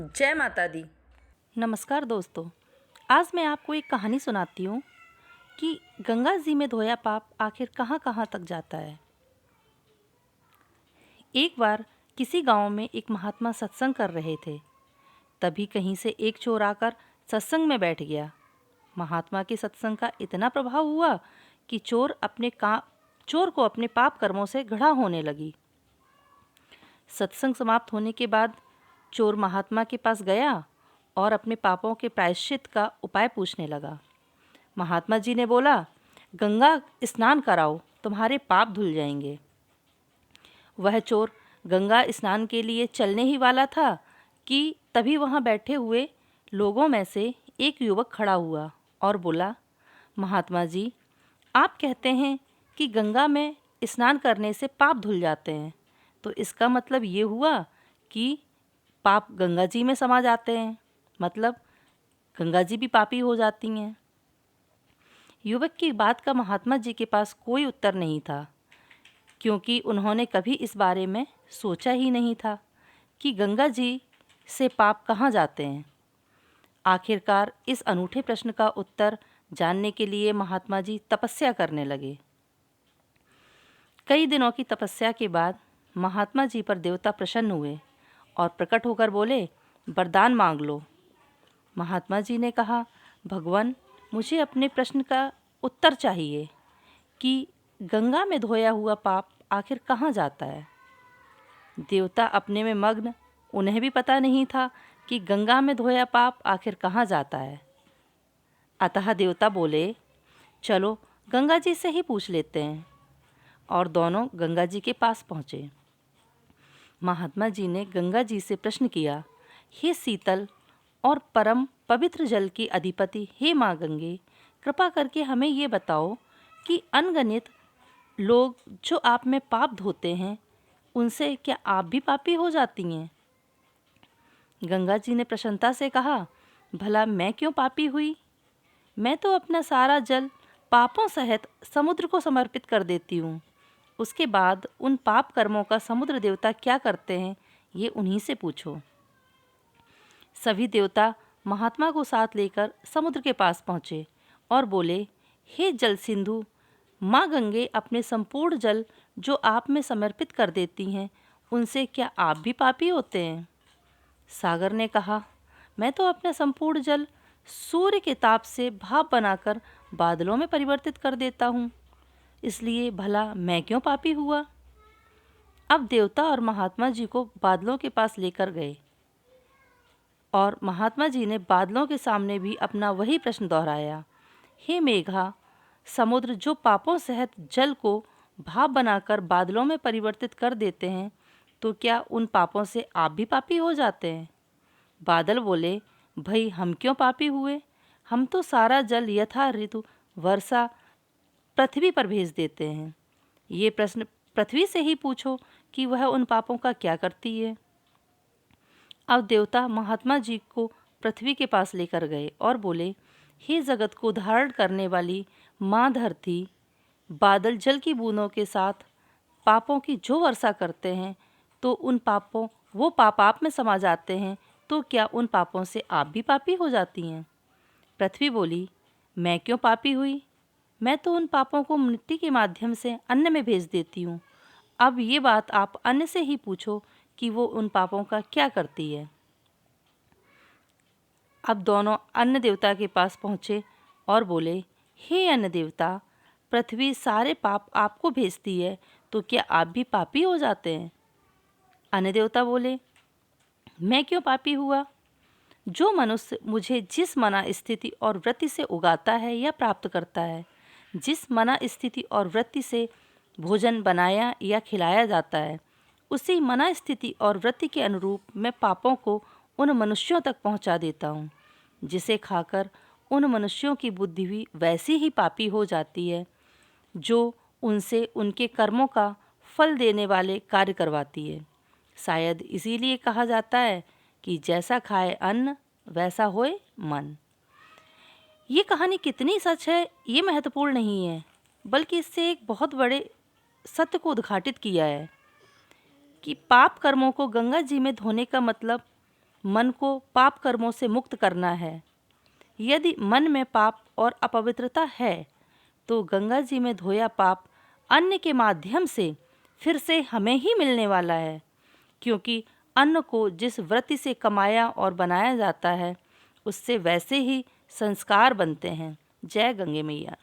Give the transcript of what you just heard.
जय माता दी। नमस्कार दोस्तों। आज मैं आपको एक कहानी सुनाती हूँ कि गंगा जी में धोया पाप आखिर कहाँ कहाँ तक जाता है। एक बार किसी गांव में एक महात्मा सत्संग कर रहे थे। तभी कहीं से एक चोर आकर सत्संग में बैठ गया। महात्मा के सत्संग का इतना प्रभाव हुआ कि चोर को अपने पाप कर्मों से घृणा होने लगी। सत्संग समाप्त होने के बाद चोर महात्मा के पास गया और अपने पापों के प्रायश्चित का उपाय पूछने लगा। महात्मा जी ने बोला, गंगा स्नान कराओ, तुम्हारे पाप धुल जाएंगे। वह चोर गंगा स्नान के लिए चलने ही वाला था कि तभी वहाँ बैठे हुए लोगों में से एक युवक खड़ा हुआ और बोला, महात्मा जी, आप कहते हैं कि गंगा में स्नान करने से पाप धुल जाते हैं, तो इसका मतलब ये हुआ कि पाप गंगा जी में समा जाते हैं, मतलब गंगा जी भी पापी हो जाती हैं। युवक की बात का महात्मा जी के पास कोई उत्तर नहीं था, क्योंकि उन्होंने कभी इस बारे में सोचा ही नहीं था कि गंगा जी से पाप कहाँ जाते हैं। आखिरकार इस अनूठे प्रश्न का उत्तर जानने के लिए महात्मा जी तपस्या करने लगे। कई दिनों की तपस्या के बाद महात्मा जी पर देवता प्रसन्न हुए और प्रकट होकर बोले, वरदान मांग लो। महात्मा जी ने कहा, भगवान, मुझे अपने प्रश्न का उत्तर चाहिए कि गंगा में धोया हुआ पाप आखिर कहाँ जाता है। देवता अपने में मग्न, उन्हें भी पता नहीं था कि गंगा में धोया पाप आखिर कहाँ जाता है। अतः देवता बोले, चलो गंगा जी से ही पूछ लेते हैं। और दोनों गंगा जी के पास पहुँचे। महात्मा जी ने गंगा जी से प्रश्न किया, हे शीतल और परम पवित्र जल की अधिपति, हे माँ गंगे, कृपा करके हमें ये बताओ कि अनगिनत लोग जो आप में पाप धोते हैं, उनसे क्या आप भी पापी हो जाती हैं। गंगा जी ने प्रसन्नता से कहा, भला मैं क्यों पापी हुई। मैं तो अपना सारा जल पापों सहित समुद्र को समर्पित कर देती हूँ। उसके बाद उन पाप कर्मों का समुद्र देवता क्या करते हैं, ये उन्हीं से पूछो। सभी देवता महात्मा को साथ लेकर समुद्र के पास पहुँचे और बोले, हे जल सिंधु, माँ गंगे अपने संपूर्ण जल जो आप में समर्पित कर देती हैं, उनसे क्या आप भी पापी होते हैं। सागर ने कहा, मैं तो अपना संपूर्ण जल सूर्य के ताप से भाप बनाकर बादलों में परिवर्तित कर देता हूँ, इसलिए भला मैं क्यों पापी हुआ। अब देवता और महात्मा जी को बादलों के पास लेकर गए और महात्मा जी ने बादलों के सामने भी अपना वही प्रश्न दोहराया, हे मेघा, समुद्र जो पापों सहित जल को भाप बनाकर बादलों में परिवर्तित कर देते हैं, तो क्या उन पापों से आप भी पापी हो जाते हैं। बादल बोले, भाई हम क्यों पापी हुए, हम तो सारा जल यथा ऋतु वर्षा पृथ्वी पर भेज देते हैं। ये प्रश्न पृथ्वी से ही पूछो कि वह उन पापों का क्या करती है। अब देवता महात्मा जी को पृथ्वी के पास लेकर गए और बोले, हे जगत को धारण करने वाली माँ धरती, बादल जल की बूंदों के साथ पापों की जो वर्षा करते हैं, तो वो पाप आप में समा जाते हैं, तो क्या उन पापों से आप भी पापी हो जाती हैं। पृथ्वी बोली, मैं क्यों पापी हुई, मैं तो उन पापों को मिट्टी के माध्यम से अन्न में भेज देती हूँ। अब ये बात आप अन्न से ही पूछो कि वो उन पापों का क्या करती है। अब दोनों अन्न देवता के पास पहुँचे और बोले, हे अन्न देवता, पृथ्वी सारे पाप आपको भेजती है, तो क्या आप भी पापी हो जाते हैं। अन्न देवता बोले, मैं क्यों पापी हुआ, जो मनुष्य मुझे जिस मना स्थिति और वृत्ति से उगाता है या प्राप्त करता है, जिस मना स्थिति और वृत्ति से भोजन बनाया या खिलाया जाता है, उसी मना स्थिति और वृत्ति के अनुरूप मैं पापों को उन मनुष्यों तक पहुंचा देता हूं, जिसे खाकर उन मनुष्यों की बुद्धि भी वैसी ही पापी हो जाती है, जो उनसे उनके कर्मों का फल देने वाले कार्य करवाती है। शायद इसीलिए कहा जाता है कि जैसा खाए अन्न वैसा होए मन। ये कहानी कितनी सच है ये महत्वपूर्ण नहीं है, बल्कि इससे एक बहुत बड़े सत्य को उद्घाटित किया है कि पाप कर्मों को गंगा जी में धोने का मतलब मन को पाप कर्मों से मुक्त करना है। यदि मन में पाप और अपवित्रता है तो गंगा जी में धोया पाप अन्न के माध्यम से फिर से हमें ही मिलने वाला है, क्योंकि अन्न को जिस वृत्ति से कमाया और बनाया जाता है उससे वैसे ही संस्कार बनते हैं। जय गंगे मैया।